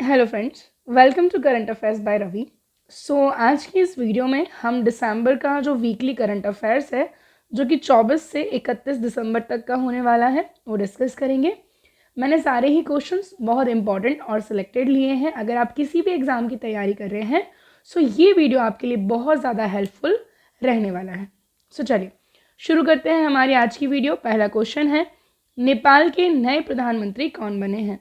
Hello friends, welcome to current affairs by Ravi. आज की इस वीडियो में हम दिसंबर का जो वीकली करंट अफेयर्स है जो कि 24 से 31 दिसंबर तक का होने वाला है वो डिस्कस करेंगे। मैंने सारे ही क्वेश्चंस बहुत इंपॉर्टेंट और सिलेक्टेड लिए हैं। अगर आप किसी भी एग्ज़ाम की तैयारी कर रहे हैं ये वीडियो आपके लिए बहुत ज़्यादा हेल्पफुल रहने वाला है। चलिए शुरू करते हैं हमारी आज की वीडियो। पहला क्वेश्चन है, नेपाल के नए प्रधानमंत्री कौन बने हैं?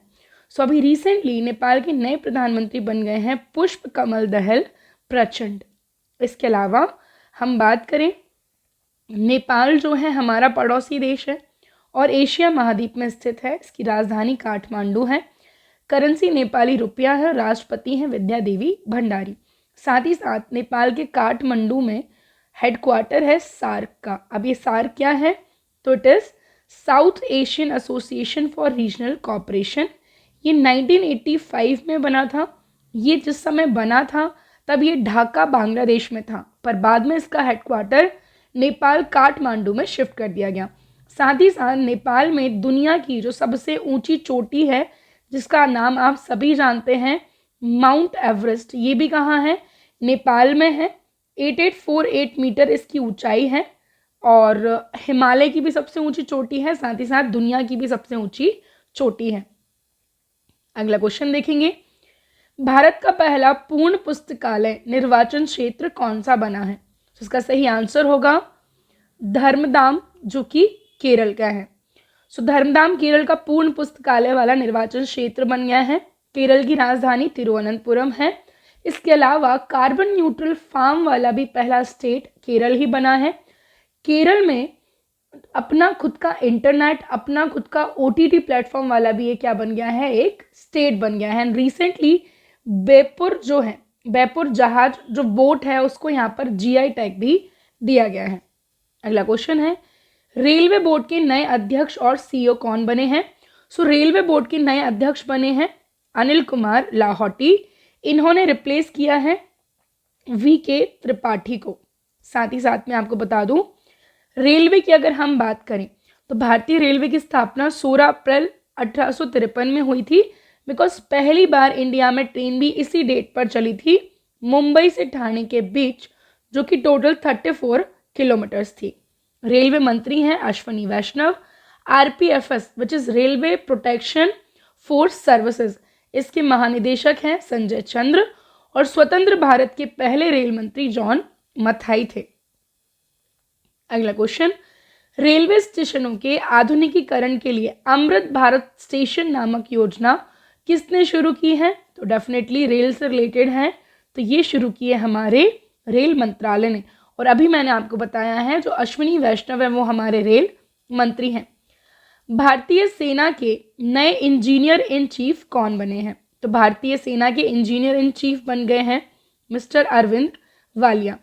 अभी रिसेंटली नेपाल के नए प्रधानमंत्री बन गए हैं पुष्प कमल दहल प्रचंड। इसके अलावा हम बात करें, नेपाल जो है हमारा पड़ोसी देश है और एशिया महाद्वीप में स्थित है। इसकी राजधानी काठमांडू है। करेंसी नेपाली रुपया है। राष्ट्रपति हैं विद्या देवी भंडारी। साथ ही साथ नेपाल के काठमांडू में हेडक्वार्टर है सार्क का। अब ये सार्क क्या है? तो it is south Asian association for regional cooperation. ये 1985 में बना था। ये जिस समय बना था तब ये ढाका बांग्लादेश में था, पर बाद में इसका हेडक्वार्टर नेपाल काठमांडू में शिफ्ट कर दिया गया। साथ ही साथ नेपाल में दुनिया की जो सबसे ऊंची चोटी है जिसका नाम आप सभी जानते हैं, माउंट एवरेस्ट, ये भी कहाँ है? नेपाल में है। 8848 मीटर इसकी ऊंचाई है और हिमालय की भी सबसे ऊंची चोटी है, साथ ही साथ दुनिया की भी सबसे ऊंची चोटी है। अगला क्वेश्चन देखेंगे, भारत का पहला पूर्ण पुस्तकालय निर्वाचन क्षेत्र कौन सा बना है? इसका सही आंसर होगा धर्मदाम, जो कि केरल का है। धर्मदाम केरल का पूर्ण पुस्तकालय वाला निर्वाचन क्षेत्र बन गया है। केरल की राजधानी तिरुवनंतपुरम है। इसके अलावा कार्बन न्यूट्रल फार्म वाला भी पहला स्टेट केरल ही बना है। केरल में अपना खुद का इंटरनेट, अपना खुद का OTT प्लेटफॉर्म वाला भी ये क्या बन गया है? एक स्टेट बन गया है। रिसेंटली बेपुर जो है, बेपुर जहाज जो बोट है, उसको यहाँ पर GI टैग भी दिया गया है। अगला क्वेश्चन है, रेलवे बोर्ड के नए अध्यक्ष और CEO कौन बने हैं? रेलवे बोर्ड के नए अध्यक्ष बने हैं अनिल कुमार लाहौटी। इन्होंने रिप्लेस किया है VK त्रिपाठी को। साथ ही साथ में आपको बता दूं, रेलवे की अगर हम बात करें तो भारतीय रेलवे की स्थापना 16 अप्रैल 1853 में हुई थी। बिकॉज पहली बार इंडिया में ट्रेन भी इसी डेट पर चली थी, मुंबई से ठाणे के बीच, जो कि टोटल 34 किलोमीटर्स थी। रेलवे मंत्री हैं अश्वनी वैष्णव। RPFS which is railway protection force services, इसके महानिदेशक हैं संजय चंद्र। और स्वतंत्र भारत के पहले रेल मंत्री जॉन मथाई थे। अगला क्वेश्चन, रेलवे स्टेशनों के आधुनिकीकरण के लिए अमृत भारत स्टेशन नामक योजना किसने शुरू की है? तो डेफिनेटली रेल से रिलेटेड है, तो ये शुरू की है हमारे रेल मंत्रालय ने। और अभी मैंने आपको बताया है जो अश्विनी वैष्णव है वो हमारे रेल मंत्री हैं। भारतीय सेना के नए इंजीनियर इन चीफ कौन बने हैं? तो भारतीय सेना के इंजीनियर इन चीफ बन गए हैं मिस्टर अरविंद वालिया।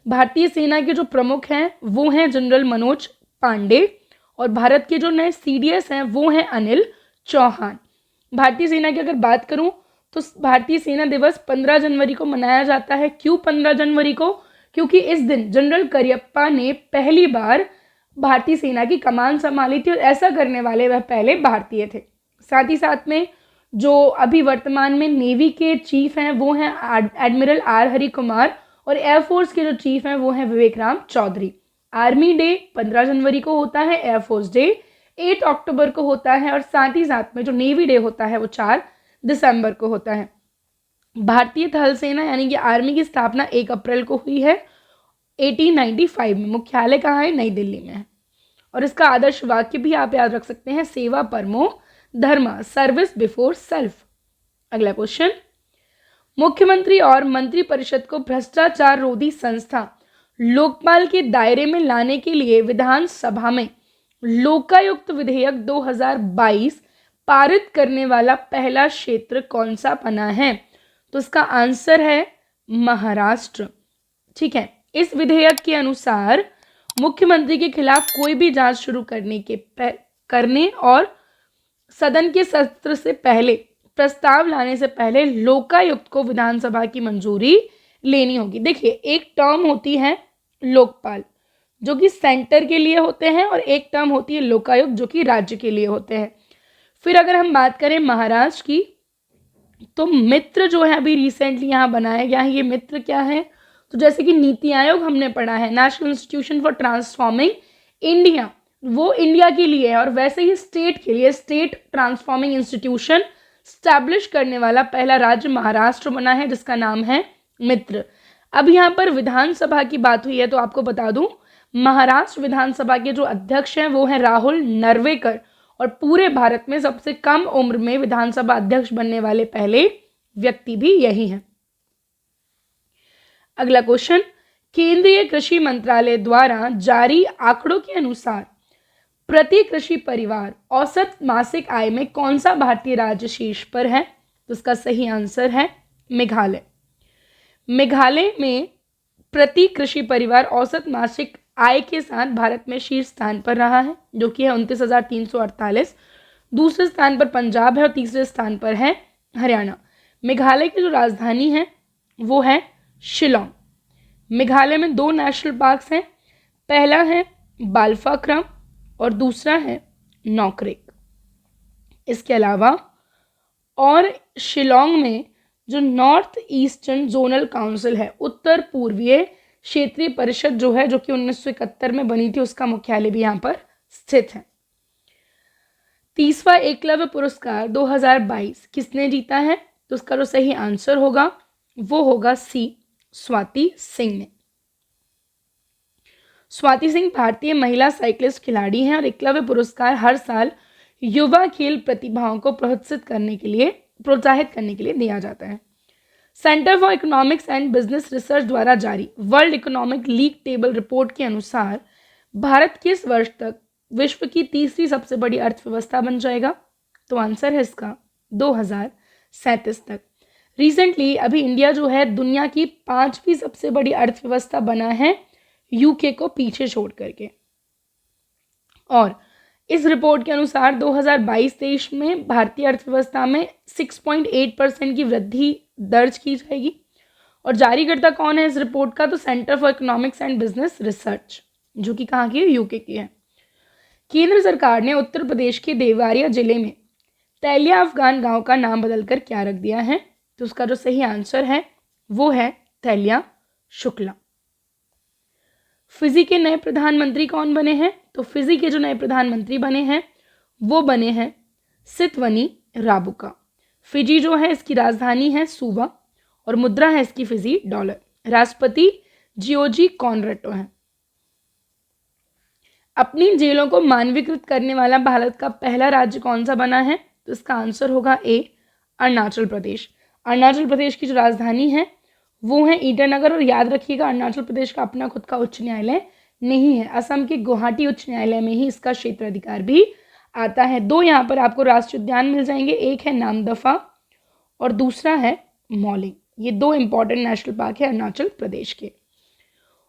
भारतीय सेना के जो प्रमुख हैं वो हैं जनरल मनोज पांडे और भारत के जो नए CDS हैं वो हैं अनिल चौहान। भारतीय सेना की अगर बात करूं तो भारतीय सेना दिवस 15 जनवरी को मनाया जाता है। क्यों 15 जनवरी को? क्योंकि इस दिन जनरल करियप्पा ने पहली बार भारतीय सेना की कमान संभाली थी और ऐसा करने वाले वह पहले भारतीय थे। साथ ही साथ में जो अभी वर्तमान में नेवी के चीफ हैं वो हैं एडमिरल R हरि कुमार और एयरफोर्स के जो चीफ हैं वो हैं विवेक राम चौधरी। आर्मी डे 15 जनवरी को होता है, एयरफोर्स डे 8 अक्टूबर को होता है और साथ ही साथ में जो नेवी डे होता है वो 4 दिसंबर को होता है। भारतीय थल सेना यानी कि आर्मी की स्थापना 1 अप्रैल को हुई है 1895 में। मुख्यालय कहाँ है? नई दिल्ली में है। और इसका आदर्श वाक्य भी आप याद रख सकते हैं, सेवा परमो धर्म, सर्विस बिफोर सेल्फ। अगला क्वेश्चन, मुख्यमंत्री और मंत्रिपरिषद को भ्रष्टाचार रोधी संस्था लोकपाल के दायरे में लाने के लिए विधानसभा में लोकायुक्त विधेयक 2022 पारित करने वाला पहला क्षेत्र कौन सा बना है? तो इसका आंसर है महाराष्ट्र। ठीक है, इस विधेयक के अनुसार मुख्यमंत्री के खिलाफ कोई भी जांच शुरू करने और सदन के सत्र से पहले प्रस्ताव लाने से पहले लोकायुक्त को विधानसभा की मंजूरी लेनी होगी। देखिए, एक टर्म होती है लोकपाल जो कि सेंटर के लिए होते हैं और एक टर्म होती है लोकायुक्त जो कि राज्य के लिए होते हैं। फिर अगर हम बात करें महाराष्ट्र की, तो मित्र जो है अभी रिसेंटली यहाँ बनाया गया है, ये मित्र क्या है, तो जैसे कि नीति आयोग हमने पढ़ा है, national institution for transforming India, वो इंडिया के लिए है, और वैसे ही स्टेट के लिए स्टेट ट्रांसफॉर्मिंग इंस्टीट्यूशन स्टैब्लिश करने वाला पहला राज्य महाराष्ट्र बना है, जिसका नाम है मित्र। अब यहाँ पर विधानसभा की बात हुई है, तो आपको बता दूं महाराष्ट्र विधानसभा के जो अध्यक्ष हैं वो हैं राहुल नरवेकर, और पूरे भारत में सबसे कम उम्र में विधानसभा अध्यक्ष बनने वाले पहले व्यक्ति भी यही हैं। अगला क्वेश्चन, केंद्रीय कृषि मंत्रालय द्वारा जारी आंकड़ों के अनुसार प्रति कृषि परिवार औसत मासिक आय में कौन सा भारतीय राज्य शीर्ष पर है, तो इसका सही आंसर है मेघालय। मेघालय में प्रति कृषि परिवार औसत मासिक आय के साथ भारत में शीर्ष स्थान पर रहा है, जो कि है 29,348। दूसरे स्थान पर पंजाब है और तीसरे स्थान पर है हरियाणा। मेघालय की जो राजधानी है वो है शिलोंग। मेघालय में 2 नेशनल पार्क्स हैं, पहला है बाल्फाक्रम और दूसरा है नॉकरेक। इसके अलावा और शिलोंग में जो नॉर्थ ईस्टर्न जोनल काउंसिल है, उत्तर पूर्वीय क्षेत्रीय परिषद जो है, जो कि 1971 में बनी थी, उसका मुख्यालय भी यहाँ पर स्थित है। 30वां एकलव्य पुरस्कार 2022 किसने जीता है, तो उसका जो सही आंसर होगा वो होगा सी, स्वाति सिंह ने। स्वाति सिंह भारतीय महिला साइक्लिस्ट खिलाड़ी हैं और एकलव्य पुरस्कार हर साल युवा खेल प्रतिभाओं को प्रोत्साहित करने के लिए दिया जाता है। Centre for economics and business research द्वारा जारी world economic league table report के अनुसार भारत किस वर्ष तक विश्व की तीसरी सबसे बड़ी अर्थव्यवस्था बन जाएगा, तो आंसर है इसका 2037 तक। रिसेंटली अभी इंडिया जो है दुनिया की 5वीं सबसे बड़ी अर्थव्यवस्था बना है, यूके को पीछे छोड़ करके। और इस रिपोर्ट के अनुसार 2022-23 में भारतीय अर्थव्यवस्था में 6.8% की वृद्धि दर्ज की जाएगी। और जारीकर्ता कौन है इस रिपोर्ट का, तो centre for economics and business research, जो कि कहाँ की है, यूके की है। केंद्र सरकार ने उत्तर प्रदेश के देवरिया जिले में तैलिया अफगान गांव का नाम बदलकर क्या रख दिया है, तो उसका जो सही आंसर है वो है तैलिया शुक्ला। फिजी के नए प्रधानमंत्री कौन बने हैं, तो फिजी के जो नए प्रधानमंत्री बने हैं वो बने हैं सितवनी राबुका। फिजी जो है इसकी राजधानी है सूबा और मुद्रा है इसकी फिजी डॉलर। राष्ट्रपति जियोजी कॉनरेटो हैं। अपनी जेलों को मानवीकृत करने वाला भारत का पहला राज्य कौन सा बना है, तो इसका आंसर होगा ए, अरुणाचल प्रदेश। अरुणाचल प्रदेश की जो राजधानी है वो है ईटानगर। और याद रखिएगा अरुणाचल प्रदेश का अपना खुद का उच्च न्यायालय नहीं है, असम के गुवाहाटी उच्च न्यायालय में ही इसका क्षेत्र अधिकार भी आता है। 2 यहाँ पर आपको राष्ट्रीय उद्यान मिल जाएंगे, एक है नामदफा और दूसरा है मौलिंग। ये 2 इंपॉर्टेंट नेशनल पार्क है अरुणाचल प्रदेश के।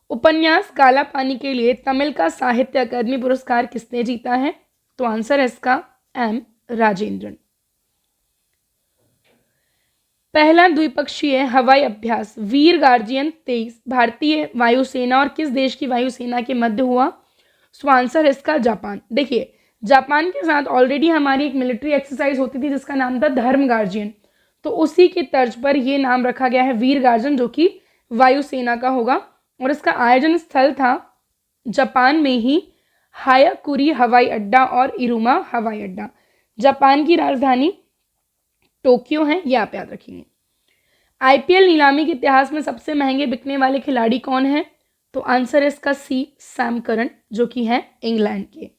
उपन्यास काला पानी के लिए तमिल का साहित्य अकादमी पुरस्कार किसने जीता है, तो आंसर है इसका एम राजेंद्रन। पहला द्विपक्षीय हवाई अभ्यास वीर गार्जियन 23 भारतीय वायुसेना और किस देश की वायुसेना के मध्य हुआ, सो आंसर है इसका जापान। देखिए जापान के साथ ऑलरेडी हमारी एक मिलिट्री एक्सरसाइज होती थी जिसका नाम था धर्म गार्जियन, तो उसी के तर्ज पर ये नाम रखा गया है वीर गार्जियन, जो कि वायुसेना का होगा। और इसका आयोजन स्थल था जापान में ही हायाकुरी हवाई अड्डा और इरुमा हवाई अड्डा। जापान की राजधानी टोक्यो है, ये आप याद रखेंगे। आईपीएल नीलामी के इतिहास में सबसे महंगे बिकने वाले खिलाड़ी कौन है, तो आंसर है इसका सी, सैम करन, जो कि है इंग्लैंड के।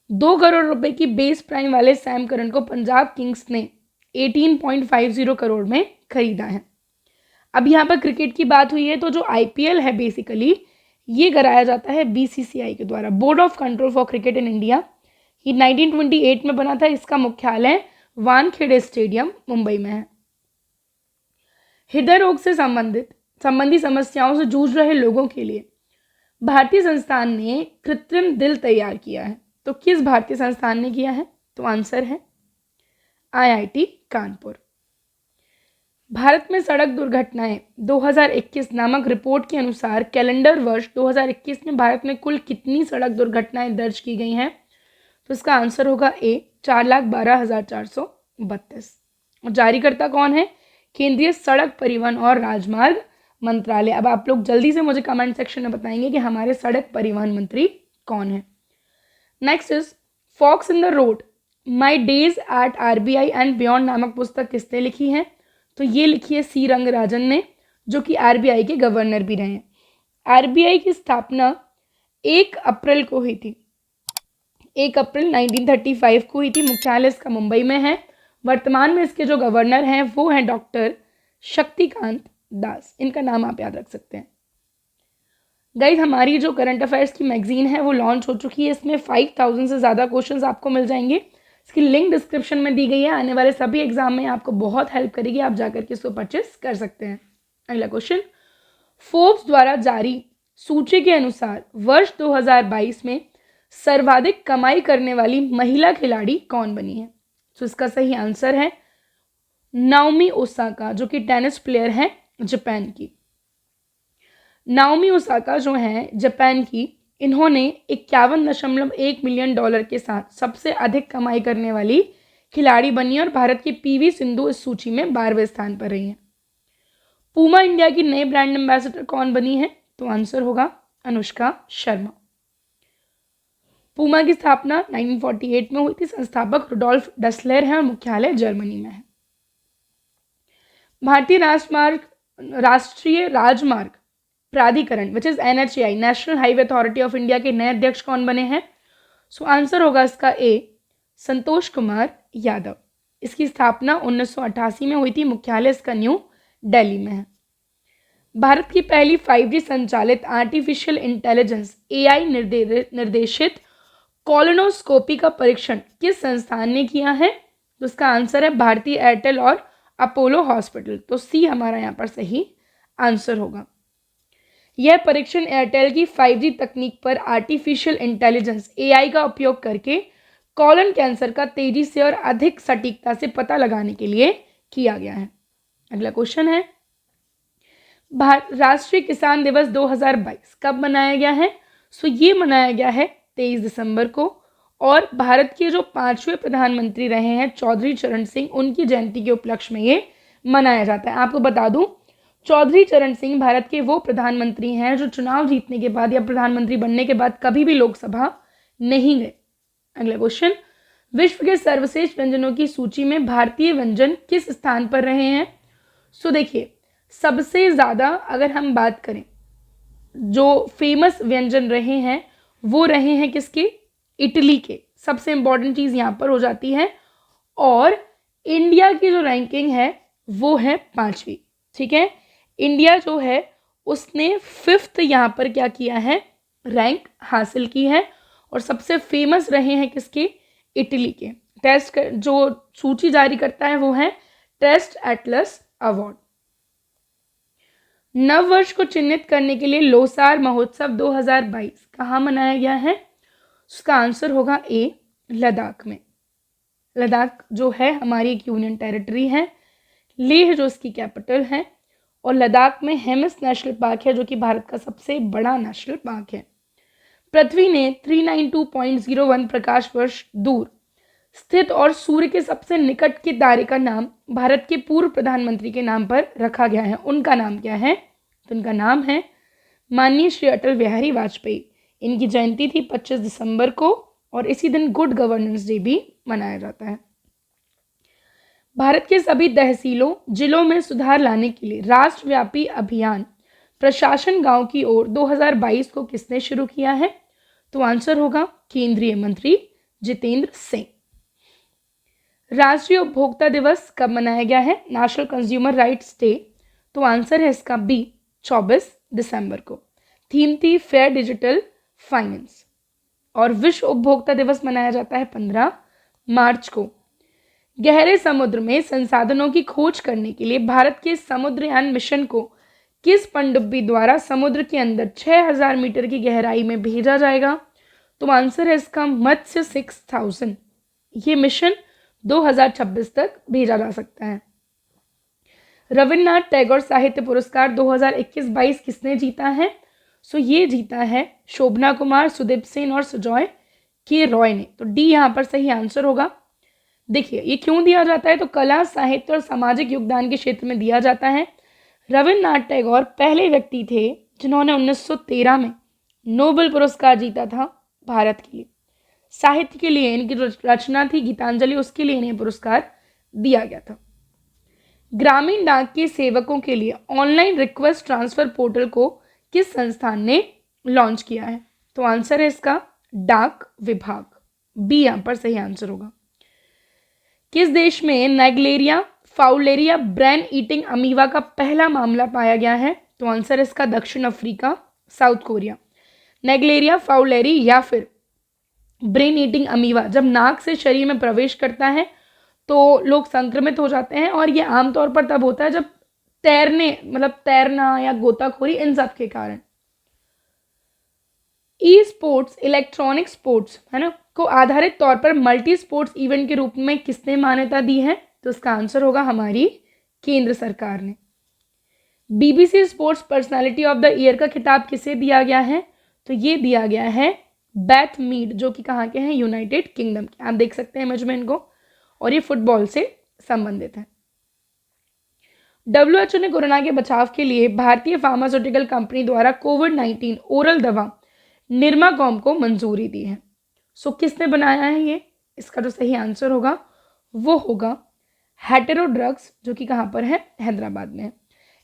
2 करोड़ रुपए की बेस प्राइम वाले सैम करन को पंजाब किंग्स ने 18.50 करोड़ में खरीदा है। अब यहाँ पर क्रिकेट की बात हुई है, तो जो आईपीएल है बेसिकली ये कराया जाता है बीसीसीआई के द्वारा, board of control for cricket in India. ये 1928 में बना था। इसका मुख्यालय वानखेड़े स्टेडियम मुंबई में है। हृदय रोग से संबंधी समस्याओं से जूझ रहे लोगों के लिए भारतीय संस्थान ने कृत्रिम दिल तैयार किया है, तो किस भारतीय संस्थान ने किया है, तो आंसर है आईआईटी कानपुर। भारत में सड़क दुर्घटनाएं 2021 नामक रिपोर्ट के अनुसार कैलेंडर वर्ष 2021 में भारत में कुल कितनी सड़क दुर्घटनाएं दर्ज की गई हैं, तो इसका आंसर होगा ए, 4,12,432। और जारीकर्ता कौन है? केंद्रीय सड़क परिवहन और राजमार्ग मंत्रालय। अब आप लोग जल्दी से मुझे कमेंट सेक्शन में बताएंगे कि हमारे सड़क परिवहन मंत्री कौन है। Next is forks in the road, my days at RBI and beyond नामक पुस्तक किसने लिखी है? तो ये लिखी है सी रंगराजन ने, जो कि RBI के गवर्नर भी रहे हैं। RBI की स्थापना 1 अप्रैल को हुई थी, 1 अप्रैल 1935 को हुई थी। मुख्यालय इसका मुंबई में है। वर्तमान में इसके जो गवर्नर हैं वो हैं डॉक्टर शक्तिकांत दास। इनका नाम आप याद रख सकते हैं। गाइज, हमारी जो करंट अफेयर्स की मैगजीन है वो लॉन्च हो चुकी है। इसमें 5000 से ज़्यादा क्वेश्चंस आपको मिल जाएंगे। इसकी लिंक डिस्क्रिप्शन में दी गई है। आने वाले सभी एग्जाम में आपको बहुत हेल्प करेगी। आप जाकर के इसको परचेस कर सकते हैं। अगला क्वेश्चन, फोर्ब्स द्वारा जारी सूची के अनुसार वर्ष 2022 में सर्वाधिक कमाई करने वाली महिला खिलाड़ी कौन बनी है? तो इसका सही आंसर है नाओमी ओसाका, जो कि टेनिस प्लेयर हैं जापान की। नाओमी ओसाका जो हैं जापान की, इन्होंने 51.1 मिलियन डॉलर के साथ सबसे अधिक कमाई करने वाली खिलाड़ी बनी और भारत की PV सिंधु इस सूची में 12वें स्थान पर रही हैं। पूमा इंडिया की नई ब्रांड एम्बेसडर कौन बनी है? तो आंसर होगा अनुष्का शर्मा। पूमा की स्थापना 1948 में हुई थी। संस्थापक रुडोल्फ डसलेर हैं और मुख्यालय जर्मनी में है। भारतीय राष्ट्रीय राजमार्ग प्राधिकरण which is NHAI, national highway authority of India के नए अध्यक्ष कौन बने हैं? सो आंसर होगा इसका A, संतोष कुमार यादव। इसकी स्थापना 1988 में हुई थी। मुख्यालय इसका न्यू दिल्ली में है। भारत की पहली 5G संचालित आर्टिफिशियल इंटेलिजेंस AI निर्देशित कोलोनोस्कोपी का परीक्षण किस संस्थान ने किया है? तो इसका आंसर है भारतीय एयरटेल और अपोलो हॉस्पिटल। तो C हमारा यहाँ पर सही आंसर होगा। यह परीक्षण एयरटेल की 5G तकनीक पर आर्टिफिशियल इंटेलिजेंस AI का उपयोग करके कॉलन कैंसर का तेजी से और अधिक सटीकता से पता लगाने के लिए किया गया है। अगला क्वेश्चन है, राष्ट्रीय किसान दिवस 2022 कब मनाया गया है? सो ये मनाया गया है 23 दिसंबर को और भारत के जो 5वें प्रधानमंत्री रहे हैं चौधरी चरण सिंह, उनकी जयंती के उपलक्ष्य में ये मनाया जाता है। आपको बता दूं, चौधरी चरण सिंह भारत के वो प्रधानमंत्री हैं जो चुनाव जीतने के बाद या प्रधानमंत्री बनने के बाद कभी भी लोकसभा नहीं गए। अगला क्वेश्चन, विश्व के सर्वश्रेष्ठ व्यंजनों की सूची में भारतीय व्यंजन किस स्थान पर रहे हैं? सो देखिए, सबसे ज़्यादा अगर हम बात करें जो फेमस व्यंजन रहे हैं वो रहे हैं किसके? इटली के। सबसे इंपॉर्टेंट चीज़ यहाँ पर हो जाती है। और इंडिया की जो रैंकिंग है वो है 5वीं। ठीक है, इंडिया जो है उसने 5th यहाँ पर क्या किया है? रैंक हासिल की है। और सबसे फेमस रहे हैं किसके? इटली के। टेस्ट जो सूची जारी करता है वो है टेस्ट एटलस अवार्ड। नव वर्ष को चिन्हित करने के लिए लोसार महोत्सव 2022 कहाँ मनाया गया है? उसका आंसर होगा A, लद्दाख में। लद्दाख जो है हमारी एक यूनियन टेरिटरी है। लेह जो इसकी कैपिटल है। और लद्दाख में हेमिस नेशनल पार्क है जो कि भारत का सबसे बड़ा नेशनल पार्क है। पृथ्वी ने 392.01 प्रकाश वर्ष दूर स्थित और सूर्य के सबसे निकट के तारे का नाम भारत के पूर्व प्रधानमंत्री के नाम पर रखा गया है। उनका नाम क्या है? तो उनका नाम है माननीय श्री अटल बिहारी वाजपेयी। इनकी जयंती थी 25 दिसंबर को और इसी दिन गुड गवर्नेंस डे भी मनाया जाता है। भारत के सभी तहसीलों जिलों में सुधार लाने के लिए राष्ट्रव्यापी अभियान प्रशासन गांव की ओर 2022 को किसने शुरू किया है? तो आंसर होगा केंद्रीय मंत्री जितेंद्र सिंह। राष्ट्रीय उपभोक्ता दिवस कब मनाया गया है? National consumer rights day. तो आंसर है इसका B, 24 दिसंबर को। थीम थी फेयर डिजिटल फाइनेंस। और विश्व उपभोक्ता दिवस मनाया जाता है 15 मार्च को। गहरे समुद्र में संसाधनों की खोज करने के लिए भारत के समुद्रयान मिशन को किस पनडुब्बी द्वारा समुद्र के अंदर 6000 मीटर की गहराई में भेजा जाएगा? तो आंसर है इसका मत्स्य 6000। ये मिशन 2026 तक भेजा जा सकता है। रविन्द्रनाथ टैगोर साहित्य पुरस्कार 2021-22 किसने जीता है? सो ये जीता है शोभना कुमार, सुदीप सेन और सुजॉय के रॉय ने। तो D यहाँ पर सही आंसर होगा। देखिए ये क्यों दिया जाता है, तो कला, साहित्य और सामाजिक योगदान के क्षेत्र में दिया जाता है। रविन्द्रनाथ टैगोर पहले व्यक्ति थे जिन्होंने 1913 में नोबेल पुरस्कार जीता था भारत के लिए। साहित्य के लिए इनकी जो रचना थी गीतांजलि, उसके लिए इन्हें पुरस्कार दिया गया था। ग्रामीण डाक के सेवकों के लिए ऑनलाइन रिक्वेस्ट ट्रांसफर पोर्टल को किस संस्थान ने लॉन्च किया है, तो आंसर है इसका डाक विभाग, बी यहां पर सही आंसर होगा। किस देश में नाइग्लेरिया फाउलेरिया ब्रेन ईटिंग अमीवा का पहला मामला पाया गया है, तो आंसर है इसका दक्षिण अफ्रीका, साउथ कोरिया। नाइग्लेरिया फाउलेरी या फिर ब्रेन ईटिंग अमीवा जब नाक से शरीर में प्रवेश करता है तो लोग संक्रमित हो जाते हैं, और ये आमतौर पर तब होता है जब तैरना या गोताखोरी, इन सब के कारण। ई स्पोर्ट्स इलेक्ट्रॉनिक स्पोर्ट्स है ना को आधारित तौर पर मल्टी स्पोर्ट्स इवेंट के रूप में किसने मान्यता दी है, तो इसका आंसर होगा हमारी केंद्र सरकार ने। BBC sports personality of the year का खिताब किसे दिया गया है, तो ये दिया गया है बेथ मीड, जो कि कहाँ के हैं, यूनाइटेड किंगडम के। आप देख सकते हैं इमेज में इनको, और ये फुटबॉल से संबंधित है। WHO ने कोरोना के बचाव के लिए भारतीय फार्मास्यूटिकल कंपनी द्वारा कोविड-19 ओरल दवा निर्माकॉम को मंजूरी दी है। सो किसने बनाया है ये, इसका जो सही आंसर होगा वो होगा हेटेरो ड्रग्स, जो कि कहाँ पर है, हैदराबाद में है।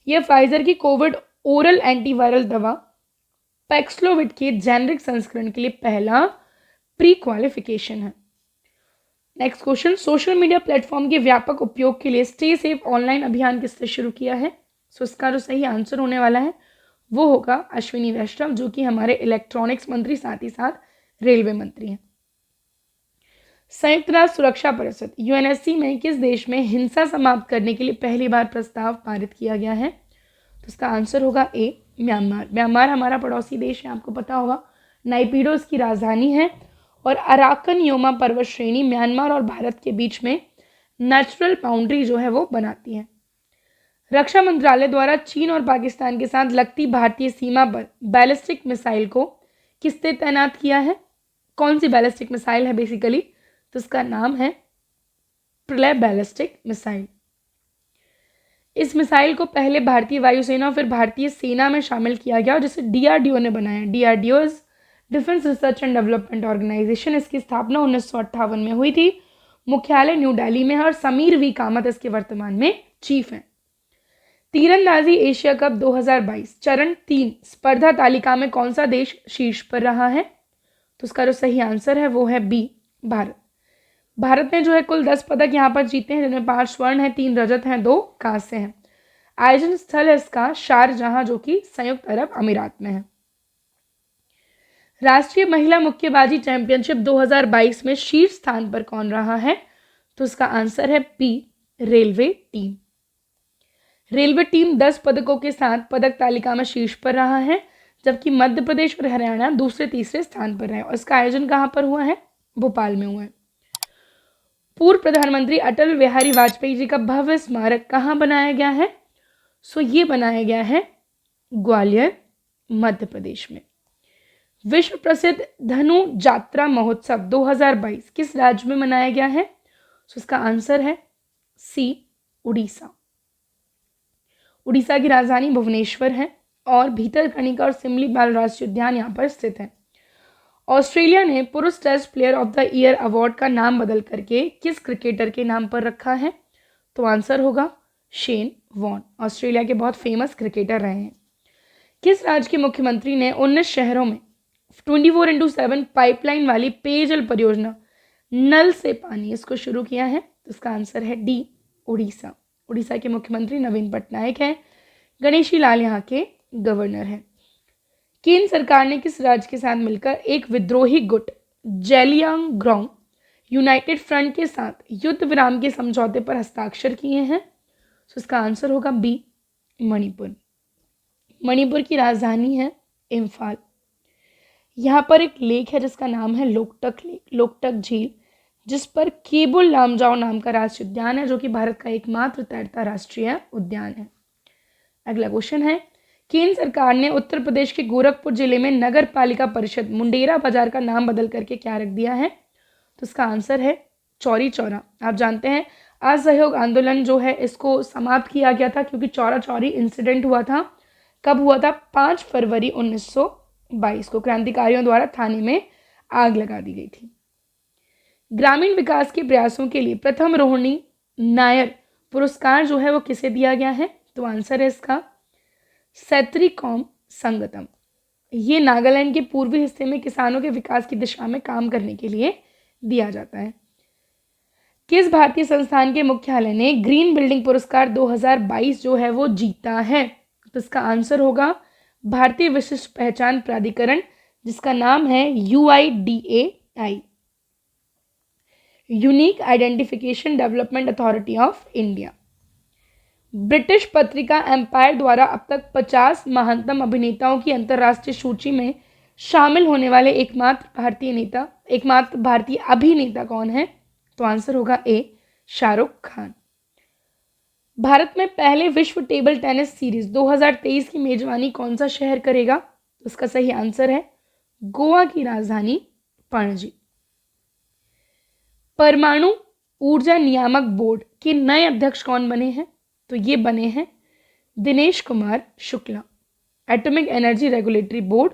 यह फाइजर की कोविड ओरल एंटीवायरल दवा पैक्सलोविड के जेनरिक संस्करण के लिए पहला प्री क्वालिफिकेशन है। Next question, social media platform के व्यापक उपयोग के लिए स्टे सेफ ऑनलाइन अभियान किसने शुरू किया है, सो इसका जो सही आंसर होने वाला है वो होगा अश्विनी वैष्णव, जो कि हमारे इलेक्ट्रॉनिक्स मंत्री साथ ही साथ रेलवे मंत्री हैं। संयुक्त राष्ट्र सुरक्षा परिषद यूएनएससी में किस देश में हिंसा समाप्त करने के लिए पहली बार प्रस्ताव पारित किया गया है, तो इसका आंसर होगा ए म्यांमार। म्यांमार हमारा पड़ोसी देश है, आपको पता होगा। नाइपीडो इसकी राजधानी है, और अराकन योमा पर्वत श्रेणी म्यांमार और भारत के बीच में नेचुरल बाउंड्री जो है वो बनाती है। रक्षा मंत्रालय द्वारा चीन और पाकिस्तान के साथ लगती भारतीय सीमा पर बैलिस्टिक मिसाइल को किसने तैनात किया है, कौन सी बैलिस्टिक मिसाइल है बेसिकली, तो इसका नाम है प्रलय बैलिस्टिक मिसाइल। इस मिसाइल को पहले भारतीय वायुसेना और फिर भारतीय सेना में शामिल किया गया, जिसे DRDO ने बनाया। DRDO is defence research and development organisation. इसकी स्थापना 1958 में हुई थी। मुख्यालय न्यू दिल्ली में है, और समीर वी कामत इसके वर्तमान में चीफ हैं। तीरंदाजी एशिया कप 2022 चरण 3 स्पर्धा तालिका में कौन सा देश शीर्ष पर रहा है, तो उसका जो सही आंसर है वो है बी भारत। भारत ने जो है कुल 10 पदक यहाँ पर जीते हैं, जिनमें 5 स्वर्ण हैं, 3 रजत हैं, 2 कांस्य हैं। आयोजन स्थल है इसका शारजाह, जो कि संयुक्त अरब अमीरात में है। राष्ट्रीय महिला मुक्केबाजी चैंपियनशिप 2022 में शीर्ष स्थान पर कौन रहा है, तो इसका आंसर है B railway team. Railway team 10 पदकों के साथ पदक तालिका में शीर्ष पर रहा है, जबकि मध्य प्रदेश और हरियाणा दूसरे तीसरे स्थान पर है। और इसका आयोजन कहाँ पर हुआ है, भोपाल में हुआ है। पूर्व प्रधानमंत्री अटल बिहारी वाजपेयी जी का भव्य स्मारक कहाँ बनाया गया है, सो ये बनाया गया है ग्वालियर, मध्य प्रदेश में। विश्व प्रसिद्ध धनु जात्रा महोत्सव 2022 किस राज्य में मनाया गया है, सो इसका आंसर है सी उड़ीसा। उड़ीसा की राजधानी भुवनेश्वर है, और भीतरकनिका और सिमली बाल राष्ट्रीय उद्यान यहाँ पर स्थित है। ऑस्ट्रेलिया ने पुरुष test player of the year award का नाम बदल करके किस क्रिकेटर के नाम पर रखा है, तो आंसर होगा शेन वॉर्न। ऑस्ट्रेलिया के बहुत फेमस क्रिकेटर रहे हैं। किस राज्य के मुख्यमंत्री ने 19 शहरों में 24x7 पाइपलाइन वाली पेयजल परियोजना नल से पानी इसको शुरू किया है, तो इसका आंसर है डी उड़ीसा। उड़ीसा के मुख्यमंत्री नवीन पटनायक हैं। गणेशी लाल यहाँ के गवर्नर हैं। केंद्र सरकार ने किस राज्य के साथ मिलकर एक विद्रोही गुट जेलियांगग्रोंग यूनाइटेड फ्रंट के साथ युद्ध विराम के समझौते पर हस्ताक्षर किए हैं, तो इसका आंसर होगा बी मणिपुर। मणिपुर की राजधानी है इम्फाल। यहाँ पर एक लेक है जिसका नाम है लोकटक लेक, लोकटक झील, जिस पर केबुल लामजाओ नाम का राष्ट्रीय उद्यान है, जो कि भारत का एकमात्र तैरता राष्ट्रीय उद्यान है। अगला क्वेश्चन है, केंद्र सरकार ने उत्तर प्रदेश के गोरखपुर जिले में नगर पालिका परिषद मुंडेरा बाजार का नाम बदल करके क्या रख दिया है, तो इसका आंसर है चौरी चौरा। आप जानते हैं असहयोग आंदोलन जो है इसको समाप्त किया गया था क्योंकि चौरा चौरी इंसिडेंट हुआ था। कब हुआ था? 5 फरवरी 1922 को क्रांतिकारियों द्वारा थाने में आग लगा दी गई थी। ग्रामीण विकास के प्रयासों के लिए प्रथम रोहिणी नायर पुरस्कार जो है वो किसे दिया गया है? तो आंसर है इसका सैत्रिकॉम संगतम। ये नागालैंड के पूर्वी हिस्से में किसानों के विकास की दिशा में काम करने के लिए दिया जाता है। किस भारतीय संस्थान के मुख्यालय ने ग्रीन बिल्डिंग पुरस्कार 2022 जो है वो जीता है? तो इसका आंसर होगा भारतीय विशिष्ट पहचान प्राधिकरण, जिसका नाम है UIDAI, unique identification development authority of India. British पत्रिका एम्पायर द्वारा अब तक 50 महानतम अभिनेताओं की अंतर्राष्ट्रीय सूची में शामिल होने वाले एकमात्र भारतीय अभिनेता कौन है? तो आंसर होगा ए, शाहरुख खान। भारत में पहले विश्व टेबल टेनिस सीरीज 2023 की मेजबानी कौन सा शहर करेगा? तो इसका सही आंसर है गोवा की राजधानी पणजी। परमाणु ऊर्जा नियामक बोर्ड के नए अध्यक्ष कौन बने हैं? तो ये बने हैं Dinesh Kumar Shukla, atomic energy regulatory board,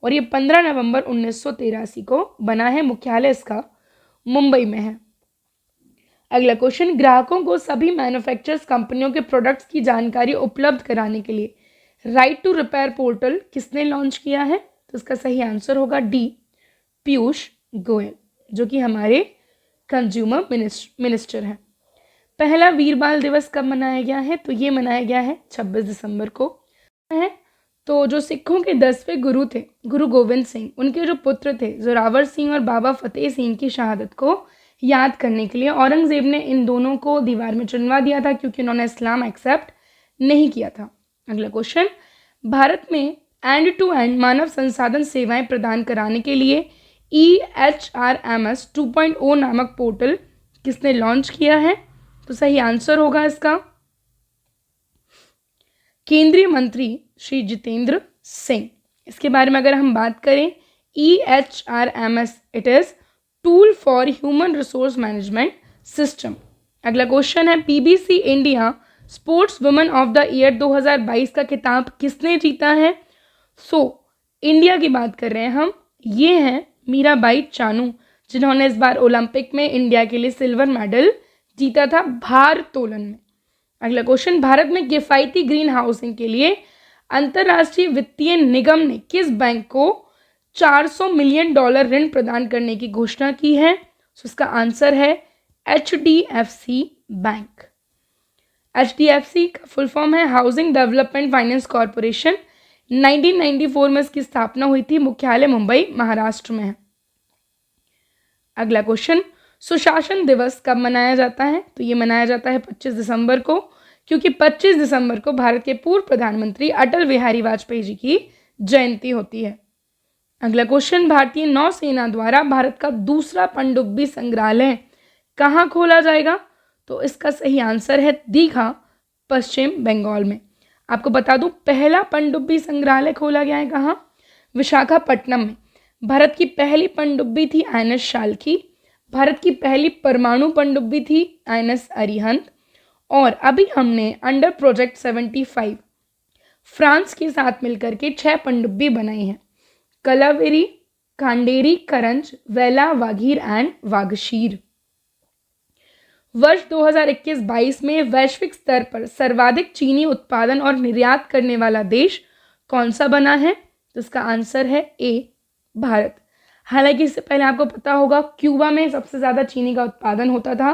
और ये 15 नवंबर 1983 को बना है। मुख्यालय इसका मुंबई में है। अगला क्वेश्चन, ग्राहकों को सभी मैन्युफैक्चरर्स कंपनियों के प्रोडक्ट्स की जानकारी उपलब्ध कराने के लिए राइट टू रिपेयर पोर्टल किसने लॉन्च किया है? तो इसका सही आंसर होगा डी, पीयूष गोयल, जो कि हमारे कंज्यूमर मिनिस्टर हैं। पहला वीर बाल दिवस कब मनाया गया है? तो ये मनाया गया है 26 दिसंबर को है। तो जो सिखों के 10वें गुरु थे गुरु गोविंद सिंह, उनके जो पुत्र थे जोरावर सिंह और बाबा फतेह सिंह की शहादत को याद करने के लिए औरंगजेब ने इन दोनों को दीवार में चुनवा दिया था क्योंकि उन्होंने इस्लाम एक्सेप्ट नहीं किया था। अगला क्वेश्चन, भारत में एंड टू एंड मानव संसाधन सेवाएं प्रदान कराने के लिए EHRMS 2.0 नामक पोर्टल किसने लॉन्च किया है? तो सही आंसर होगा इसका केंद्रीय मंत्री श्री जितेंद्र सिंह। इसके बारे में अगर हम बात करें, EHRMS it is tool for human resource management system. अगला क्वेश्चन है, PBC India sports women of the year 2022 का खिताब किसने जीता है? इंडिया की बात कर रहे हैं हम, ये हैं मीराबाई चानू, जिन्होंने इस बार ओलंपिक में इंडिया के लिए सिल्वर मेडल जीता था भारोत्तोलन में। अगला क्वेश्चन, भारत में किफायती ग्रीन हाउसिंग के लिए अंतर्राष्ट्रीय वित्तीय निगम ने किस बैंक को $400 मिलियन ऋण प्रदान करने की घोषणा की है? इसका आंसर है HDFC बैंक। HDFC का फुल फॉर्म है हाउसिंग डेवलपमेंट फाइनेंस कॉरपोरेशन। 1994 में इसकी स्थापना हुई थी। मुख्यालय मुंबई महाराष्ट्र में है। अगला क्वेश्चन, सुशासन दिवस कब मनाया जाता है? तो ये मनाया जाता है 25 दिसंबर को, क्योंकि 25 दिसंबर को भारत के पूर्व प्रधानमंत्री अटल बिहारी वाजपेयी जी की जयंती होती है। अगला क्वेश्चन, भारतीय नौसेना द्वारा भारत का दूसरा पनडुब्बी संग्रहालय कहाँ खोला जाएगा? तो इसका सही आंसर है दीघा, पश्चिम बंगाल में। आपको बता दूं, पहला पनडुब्बी संग्रहालय खोला गया है कहाँ? विशाखापट्टनम में। भारत की पहली पनडुब्बी थी INS शाल्की। भारत की पहली परमाणु पनडुब्बी थी INS अरिहंत। और अभी हमने अंडर प्रोजेक्ट 75 फ्रांस के साथ मिलकर के 6 पनडुब्बी बनाई हैं, कलावेरी, कांडेरी, करंज, वेला, वाघीर एंड वागशीर। वर्ष 2021-22 में वैश्विक स्तर पर सर्वाधिक चीनी उत्पादन और निर्यात करने वाला देश कौन सा बना है? तो इसका आंसर है ए, भारत। हालांकि इससे पहले आपको पता होगा क्यूबा में सबसे ज़्यादा चीनी का उत्पादन होता था,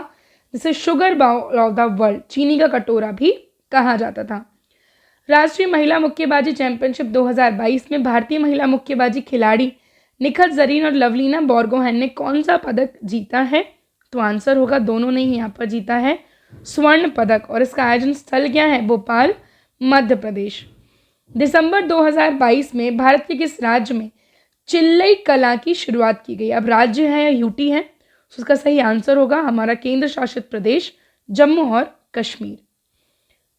जिसे sugar bowl of the world, चीनी का कटोरा भी कहा जाता था। राष्ट्रीय महिला मुक्केबाजी चैंपियनशिप 2022 में भारतीय महिला मुक्केबाजी खिलाड़ी निखत जरीन और लवलीना बोरगोहेन ने कौन सा पदक जीता है? तो आंसर होगा दोनों ने ही यहाँ पर जीता है स्वर्ण पदक, और इसका आयोजन स्थल क्या है? भोपाल, मध्य प्रदेश। दिसंबर 2022 में भारत के किस राज्य में चिल्लई कला की शुरुआत की गई? अब राज्य है या यूटी है? उसका सही आंसर होगा हमारा केंद्र शासित प्रदेश जम्मू और कश्मीर।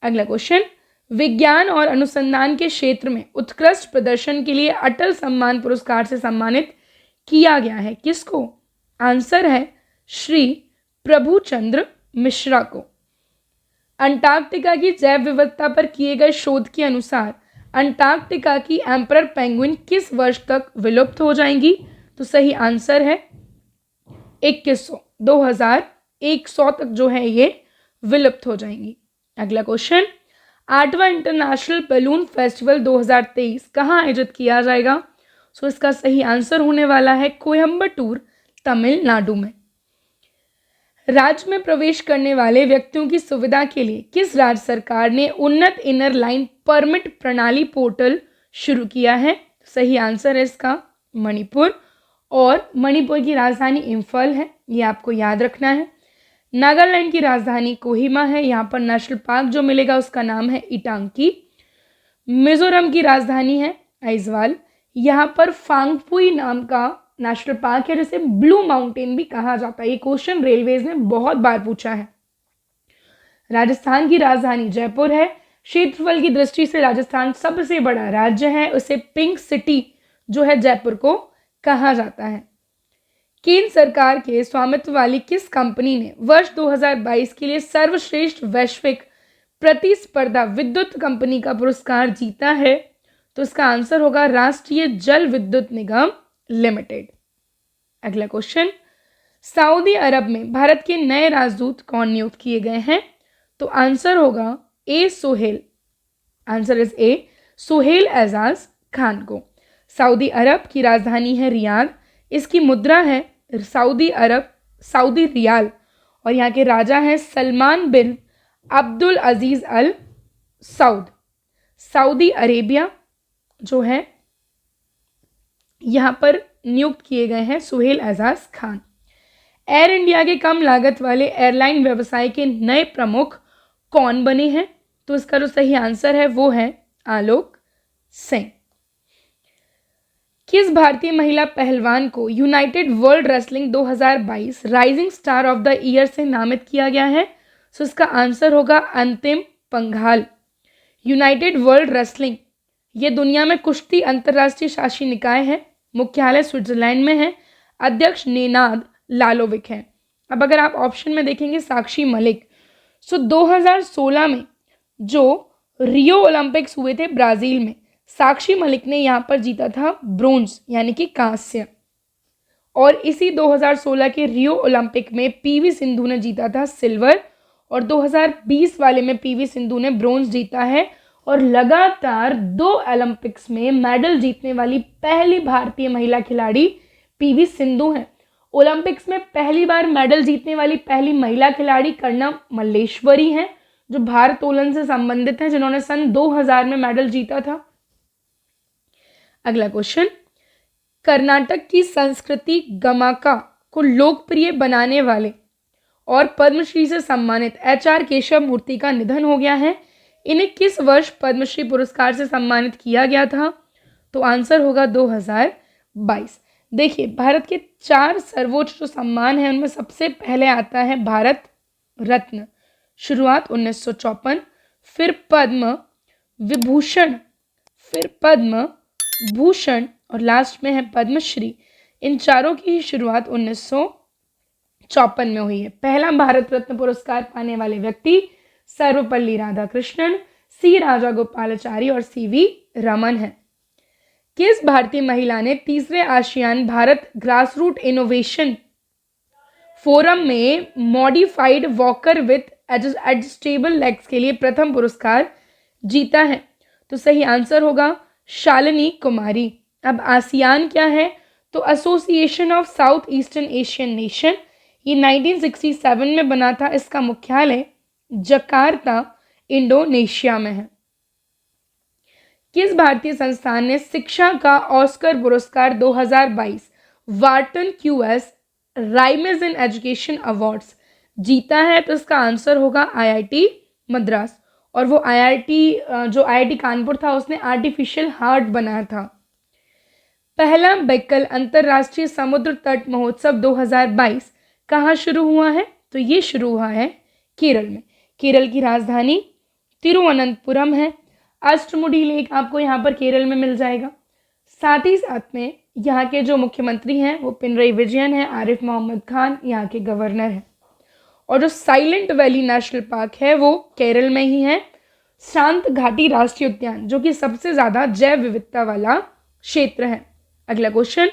अगला क्वेश्चन, विज्ञान और अनुसंधान के क्षेत्र में उत्कृष्ट प्रदर्शन के लिए अटल सम्मान पुरस्कार से सम्मानित किया गया है किसको? आंसर है श्री प्रभु चंद्र मिश्रा को। अंटार्कटिका की जैव विविधता पर किए गए शोध के अनुसार अंटार्कटिका की एम्परर पेंगुइन किस वर्ष तक विलुप्त हो जाएंगी? तो सही आंसर है 2100, 2100 तक जो है ये विलुप्त हो जाएंगी। अगला क्वेश्चन, 8वां इंटरनेशनल बैलून फेस्टिवल 2023 कहाँ आयोजित किया जाएगा? सो इसका सही आंसर होने वाला है कोयम्बटूर, तमिलनाडु में। राज्य में प्रवेश करने वाले व्यक्तियों की सुविधा के लिए किस राज्य सरकार ने उन्नत इनर लाइन परमिट प्रणाली पोर्टल शुरू किया है? सही आंसर है इसका मणिपुर, और मणिपुर की राजधानी इम्फाल है, ये आपको याद रखना है। नागालैंड की राजधानी कोहिमा है, यहाँ पर नेशनल पार्क जो मिलेगा उसका नाम है इटांकी। मिजोरम की राजधानी है आइजवाल, यहाँ पर फांगपुई नाम का नेशनल पार्क है जिसे ब्लू माउंटेन भी कहा जाता है। ये क्वेश्चन रेलवेज ने बहुत बार पूछा है। राजस्थान की राजधानी जयपुर है, क्षेत्रफल की दृष्टि से राजस्थान सबसे बड़ा राज्य है, उसे पिंक सिटी जो है जयपुर को कहा जाता है। केंद्र सरकार के स्वामित्व वाली किस कंपनी ने वर्ष 2022 के लिए सर्वश्रेष्ठ वैश्विक प्रतिस्पर्धा विद्युत कंपनी का पुरस्कार जीता है? तो इसका आंसर होगा राष्ट्रीय जल विद्युत निगम लिमिटेड। अगला क्वेश्चन, सऊदी अरब में भारत के नए राजदूत कौन नियुक्त किए गए हैं? तो आंसर होगा A Sohail, answer is A Sohail Ejaz Khan को। सऊदी अरब की राजधानी है रियाद, इसकी मुद्रा है सऊदी रियाल, और यहाँ के राजा हैं सलमान बिन अब्दुल अजीज अल सऊद। सऊदी अरेबिया जो है यहाँ पर नियुक्त किए गए हैं सुहेल एजाज खान। एयर इंडिया के कम लागत वाले एयरलाइन व्यवसाय के नए प्रमुख कौन बने हैं? तो इसका जो सही आंसर है वो है आलोक सिंह। किस भारतीय महिला पहलवान को United world wrestling 2022 rising star of the year से नामित किया गया है? सो इसका आंसर होगा अंतिम पंघाल। यूनाइटेड वर्ल्ड रेसलिंग ये दुनिया में कुश्ती अंतर्राष्ट्रीय शासी निकाय है, मुख्यालय स्विट्जरलैंड में है, अध्यक्ष नेनाद लालोविक है। अब अगर आप ऑप्शन में देखेंगे साक्षी मलिक, सो 2016 में जो रियो ओलंपिक्स हुए थे ब्राजील में, साक्षी मलिक ने यहाँ पर जीता था ब्रोंज यानी कि कांस्य, और इसी 2016 के रियो ओलंपिक में पीवी सिंधु ने जीता था सिल्वर, और 2020 वाले में पीवी सिंधु ने ब्रोंज जीता है, और लगातार 2 ओलंपिक्स में मेडल जीतने वाली पहली भारतीय महिला खिलाड़ी पीवी सिंधु हैं। ओलंपिक्स में पहली बार मेडल जीतने वाली पहली महिला खिलाड़ी कर्णम मल्लेश्वरी हैं, जो भारोत्तोलन से संबंधित हैं, जिन्होंने सन 2000 में मेडल जीता था। अगला क्वेश्चन, कर्नाटक की संस्कृति गमाका को लोकप्रिय बनाने वाले और पद्मश्री से सम्मानित एच.आर. केशव मूर्ति का निधन हो गया है। इन्हें किस वर्ष पद्मश्री पुरस्कार से सम्मानित किया गया था? तो आंसर होगा 2022। देखिए, भारत के 4 सर्वोच्च जो सम्मान हैं उनमें सबसे पहले आता है भारत रत्न, शुरुआत 1954, फिर पद्म विभूषण, फिर पद्म भूषण, और लास्ट में है पद्मश्री। इन चारों की शुरुआत 1954 में हुई है। पहला भारत रत्न पुरस्कार पाने वाले व्यक्ति सर्वपल्ली राधाकृष्णन, सी राजागोपालाचारी और सीवी रमन है। किस भारतीय महिला ने तीसरे ASEAN Bharat grassroot innovation forum में modified walker with adjustable legs के लिए प्रथम पुरस्कार जीता है? तो सही आंसर होगा शालिनी कुमारी। अब आसियान क्या है? तो association of south eastern Asian nation, ये 1967 में बना था। इसका मुख्यालय जकार्ता इंडोनेशिया में है। किस भारतीय संस्थान ने शिक्षा का ऑस्कर पुरस्कार 2022 Wharton QS reimagine in education awards जीता है? तो इसका आंसर होगा आईआईटी मद्रास, और वो आईआईटी कानपुर था, उसने आर्टिफिशियल हार्ट बनाया था। पहला बेक्कल अंतर्राष्ट्रीय समुद्र तट महोत्सव 2022 कहाँ शुरू हुआ है? तो ये शुरू हुआ है केरल में। केरल की राजधानी तिरुवनंतपुरम है। अष्टमुडी लेक आपको यहाँ पर केरल में मिल जाएगा। साथ ही साथ में यहाँ के जो मुख्यमंत्री हैं वो पिनरई विजयन है, आरिफ मोहम्मद खान यहाँ के गवर्नर हैं। और जो साइलेंट वैली नेशनल पार्क है वो केरल में ही है। शांत घाटी राष्ट्रीय उद्यान जो कि सबसे ज़्यादा जैव विविधता वाला क्षेत्र है। अगला question,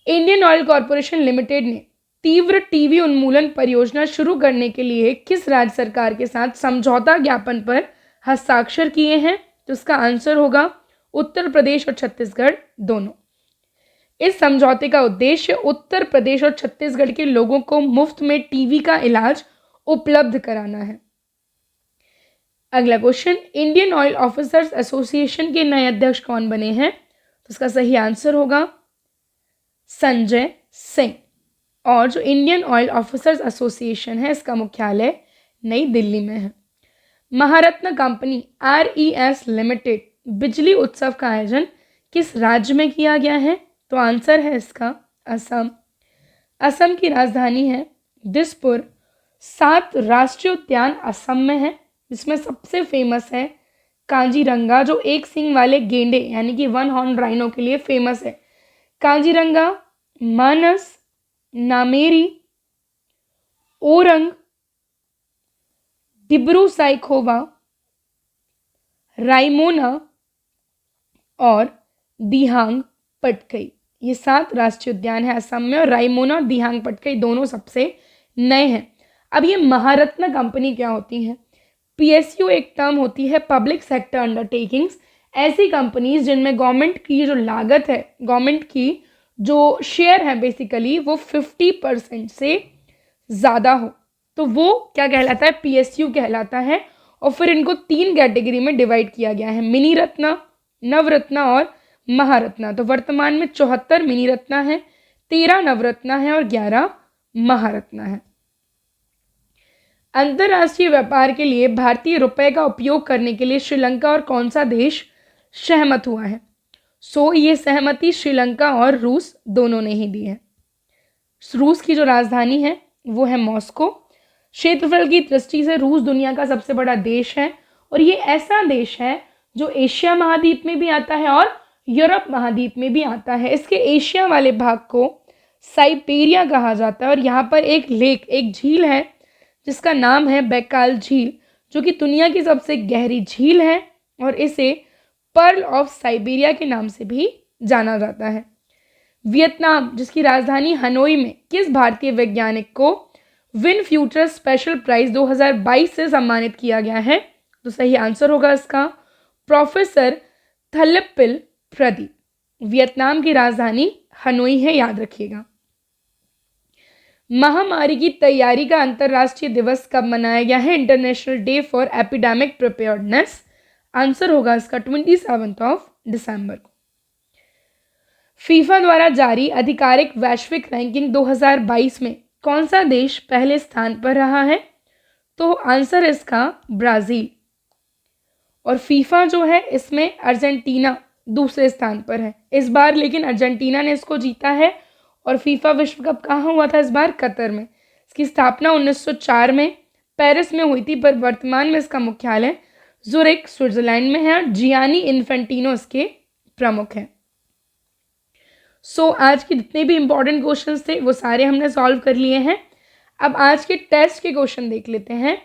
Indian oil corporation limited ने तीव्र टीबी उन्मूलन परियोजना शुरू करने के लिए किस राज्य सरकार के साथ समझौता ज्ञापन पर हस्ताक्षर किए हैं? तो इसका आंसर होगा उत्तर प्रदेश और छत्तीसगढ़ दोनों। इस समझौते का उद्देश्य उत्तर प्रदेश और छत्तीसगढ़ के लोगों को मुफ्त में टीबी का इलाज उपलब्ध कराना है। अगला question, Indian oil officers association के नए अध्यक्ष कौन बने हैं? तो इसका सही आंसर होगा संजय सिंह। और जो इंडियन ऑयल ऑफिसर्स एसोसिएशन है इसका मुख्यालय नई दिल्ली में है। महारत्न कंपनी RES लिमिटेड बिजली उत्सव का आयोजन किस राज्य में किया गया है? तो आंसर है इसका असम। असम की राजधानी है दिसपुर। 7 राष्ट्रीय उद्यान असम में है, जिसमें सबसे फेमस है कांजीरंगा जो एक सींग वाले गेंडे यानी कि 1 हॉर्न राइनो के लिए फेमस है। कांजीरंगा, मानस, नामेरी, ओरंग, डिब्रू साइखोवा, रायमोना और दिहांग पटकई, ये 7 राष्ट्रीय उद्यान है असम में। और रायमोना और दिहांग पटकई दोनों सबसे नए हैं। अब ये महारत्न कंपनी क्या होती है? PSU एक टर्म होती है पब्लिक सेक्टर अंडरटेकिंग्स, ऐसी कंपनीज जिनमें गवर्नमेंट की जो लागत है, गवर्नमेंट की जो शेयर है बेसिकली वो 50% से ज़्यादा हो, तो वो क्या कहलाता है? PSU कहलाता है। और फिर इनको 3 कैटेगरी में डिवाइड किया गया है, मिनी रत्ना, नवरत्ना और महारत्ना। तो वर्तमान में 74 मिनी रत्ना है, 13 नवरत्ना है और 11 महारत्ना है। अंतर्राष्ट्रीय व्यापार के लिए भारतीय रुपए का उपयोग करने के लिए श्रीलंका और कौन सा देश सहमत हुआ है? ये सहमति श्रीलंका और रूस दोनों ने ही दी है। रूस की जो राजधानी है वो है मॉस्को। क्षेत्रफल की दृष्टि से रूस दुनिया का सबसे बड़ा देश है और ये ऐसा देश है जो एशिया महाद्वीप में भी आता है और यूरोप महाद्वीप में भी आता है। इसके एशिया वाले भाग को साइबेरिया कहा जाता है और यहाँ पर एक झील है जिसका नाम है बैकाल झील, जो कि दुनिया की सबसे गहरी झील है और इसे पर्ल ऑफ साइबेरिया के नाम से भी जाना जाता है। वियतनाम जिसकी राजधानी हनोई में किस भारतीय वैज्ञानिक को विन फ्यूचर स्पेशल प्राइज 2022 से सम्मानित किया गया है? तो सही आंसर होगा इसका प्रोफेसर थल्लपिल प्रदीप। वियतनाम की राजधानी हनोई है, याद रखिएगा। महामारी की तैयारी का अंतर्राष्ट्रीय दिवस कब मनाया गया है? International day for epidemic preparedness. Answer होगा इसका 27 दिसंबर को। फीफा द्वारा जारी आधिकारिक वैश्विक रैंकिंग 2022 में कौन सा देश पहले स्थान पर रहा है? तो आंसर इसका ब्राज़ील। और फीफा जो है इसमें अर्जेंटीना दूसरे स्थान पर है इस बार, लेकिन अर्जेंटीना ने इसको जीता है। और फीफा विश्व कप कहाँ हुआ था इस बार? कतर में। इसकी स्थापना 1904 में पेरिस में हुई थी, पर वर्तमान में इसका मुख्यालय ज़ुरिक स्विट्जरलैंड में है और जियानी इन्फेंटिनो इसके प्रमुख हैं। आज के जितने भी इंपॉर्टेंट क्वेश्चंस थे वो सारे हमने सॉल्व कर लिए हैं। अब आज के टेस्ट के क्वेश्चन देख लेते हैं।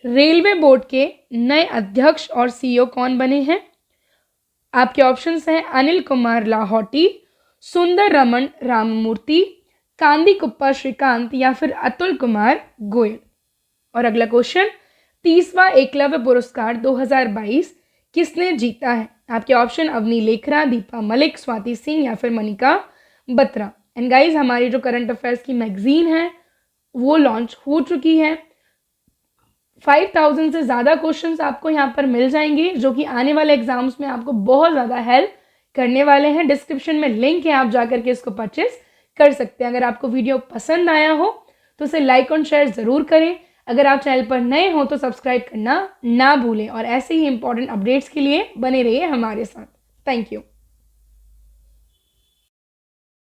रेलवे बोर्ड के नए अध्यक्ष और CEO कौन बने हैं? आपके ऑप्शंस हैं अनिल कुमार लाहौटी, सुंदर रमन राममूर्ति, कांदी कुप्पा श्रीकांत या फिर अतुल कुमार गोयल। और अगला क्वेश्चन, 30वां एकलव्य पुरस्कार 2022 किसने जीता है? आपके ऑप्शन अवनी लेखरा, दीपा मलिक, स्वाति सिंह या फिर मनिका बत्रा। एंड गाइज हमारी जो करंट अफेयर्स की मैगजीन है वो लॉन्च हो चुकी है। 5000 से ज़्यादा क्वेश्चंस आपको यहाँ पर मिल जाएंगे जो कि आने वाले एग्जाम्स में आपको बहुत ज़्यादा हेल्प करने वाले हैं। डिस्क्रिप्शन में लिंक है, आप जाकर के इसको परचेस कर सकते हैं। अगर आपको वीडियो पसंद आया हो तो इसे लाइक और शेयर ज़रूर करें। अगर आप चैनल पर नए हो तो सब्सक्राइब करना ना भूलें और ऐसे ही इंपॉर्टेंट अपडेट्स के लिए बने रहिए हमारे साथ। Thank you.